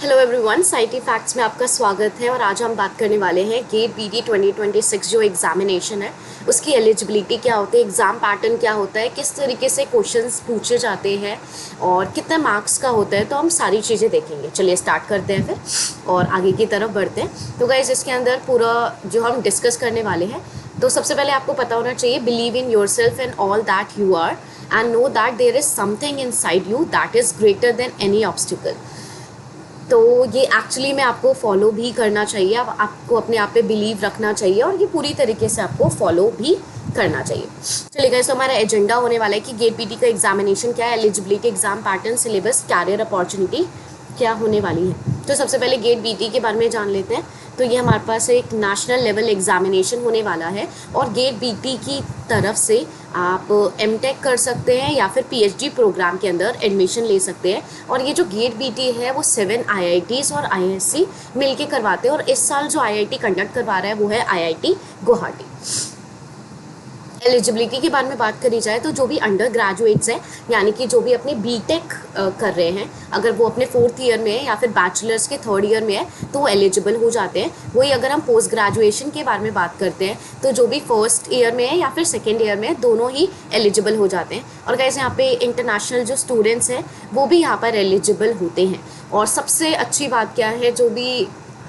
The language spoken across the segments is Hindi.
हेलो एवरीवन, साइटी फैक्ट्स में आपका स्वागत है। और आज हम बात करने वाले हैं गेट बीटी 2026 जो एग्जामिनेशन है उसकी एलिजिबिलिटी क्या होती है, एग्ज़ाम पैटर्न क्या होता है, किस तरीके से क्वेश्चंस पूछे जाते हैं और कितने मार्क्स का होता है। तो हम सारी चीज़ें देखेंगे। चलिए स्टार्ट करते हैं फिर और आगे की तरफ बढ़ते हैं। तो गाइस, इसके अंदर पूरा जो हम डिस्कस करने वाले हैं, तो सबसे पहले आपको पता होना चाहिए believe in yourself and all that you are and know that there is something inside you that is greater than any obstacle. तो ये एक्चुअली में आपको फॉलो भी करना चाहिए, आपको अपने आप पे बिलीव रखना चाहिए और ये पूरी तरीके से आपको फॉलो भी करना चाहिए। चलिए गाइस, तो हमारा एजेंडा होने वाला है कि गेट पीटी का एग्जामिनेशन क्या है, eligibility, exam pattern, syllabus, career opportunity क्या होने वाली है। तो सबसे पहले गेट बीटी के बारे में जान लेते हैं। तो ये हमारे पास एक नेशनल लेवल एग्जामिनेशन होने वाला है और गेट बीटी की तरफ से आप एमटेक कर सकते हैं या फिर पीएचडी प्रोग्राम के अंदर एडमिशन ले सकते हैं। और ये जो गेट बीटी है वो 7 आईआईटीज़ और आईएससी मिलके करवाते हैं और इस साल जो आईआईटी कंडक्ट करवा रहा है वो है आईआईटी गुवाहाटी। एलिजिबिलिटी के बारे में बात करी जाए तो जो भी अंडर ग्रेजुएट्स हैं, यानी कि जो भी अपनी बीटेक कर रहे हैं, अगर वो अपने 4th ईयर में है या फिर बैचलर्स के 3rd ईयर में है तो वो एलिजिबल हो जाते हैं। वही अगर हम पोस्ट ग्रेजुएशन के बारे में बात करते हैं तो जो भी 1st ईयर में है या फिर 2nd ईयर में है, दोनों ही एलिजिबल हो जाते हैं। और कैसे यहाँ पे इंटरनेशनल जो स्टूडेंट्स हैं वो भी यहाँ पर एलिजिबल होते हैं। और सबसे अच्छी बात क्या है, जो भी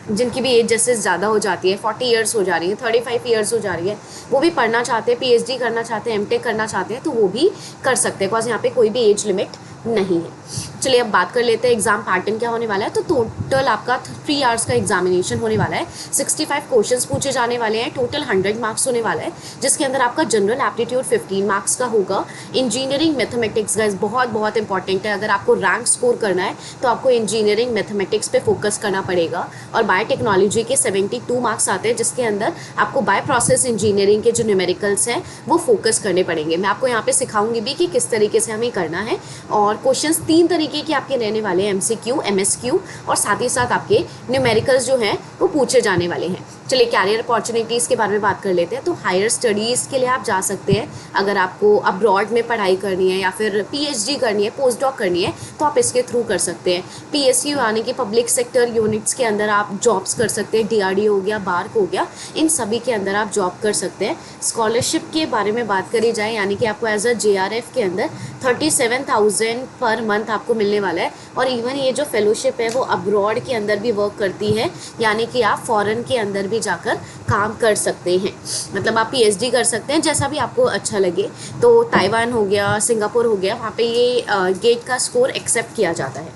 जिनकी भी एज जैसे ज़्यादा हो जाती है, 40 ईयर्स हो जा रही है, 35 ईयर्स हो जा रही है, वो भी पढ़ना चाहते हैं, पीएचडी करना चाहते हैं, एमटेक करना चाहते हैं, तो वो भी कर सकते हैं, बिकॉज यहाँ पे कोई भी एज लिमिट नहीं है। चलिए अब बात कर लेते हैं एग्जाम पैटर्न क्या होने वाला है। तो टोटल आपका 3 आवर्स का एग्जामिनेशन होने वाला है। 65 क्वेश्चंस पूछे जाने वाले हैं। टोटल 100 मार्क्स होने वाला है, जिसके अंदर आपका जनरल एप्टीट्यूड 15 मार्क्स का होगा। इंजीनियरिंग मैथमेटिक्स गाइस बहुत इंपॉर्टेंट है। अगर आपको रैंक स्कोर करना है तो आपको इंजीनियरिंग मैथमेटिक्स पे फोकस करना पड़ेगा। और बायोटेक्नोलॉजी के 72 मार्क्स आते हैं, जिसके अंदर आपको बायो प्रोसेस इंजीनियरिंग के जो न्यूमेरिकल्स हैं वो फोकस करने पड़ेंगे। मैं आपको यहाँ पे सिखाऊंगी भी कि किस तरीके से हमें करना है। और क्वेश्चंस 3 तरीके के आपके रहने वाले हैं, एमसीक्यू, एमएसक्यू और साथ ही साथ आपके न्यूमेरिकल्स जो हैं वो पूछे जाने वाले हैं। चलिए कैरियर अपॉर्चुनिटीज़ के बारे में बात कर लेते हैं। तो हायर स्टडीज़ के लिए आप जा सकते हैं। अगर आपको अब्रॉड में पढ़ाई करनी है या फिर पीएचडी करनी है, पोस्ट डॉक करनी है, तो आप इसके थ्रू कर सकते हैं। पीएसयू यानी कि पब्लिक सेक्टर यूनिट्स के अंदर आप जॉब्स कर सकते हैं। डीआरडीओ हो गया, बार्क हो गया, इन सभी के अंदर आप जॉब कर सकते हैं। स्कॉलरशिप के बारे में बात करी जाए, यानी कि आपको एज अ जेआरएफ के अंदर 37,000 पर मंथ आपको मिलने वाला है। और इवन ये जो फेलोशिप है वो अब्रॉड के अंदर भी वर्क करती है, यानी कि आप फॉरेन के अंदर भी जाकर काम कर सकते हैं। मतलब आप पीएचडी कर सकते हैं, जैसा भी आपको अच्छा लगे। तो ताइवान हो गया, सिंगापुर हो गया, वहाँ पे ये गेट का स्कोर एक्सेप्ट किया जाता है।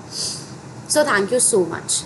So thank you so much.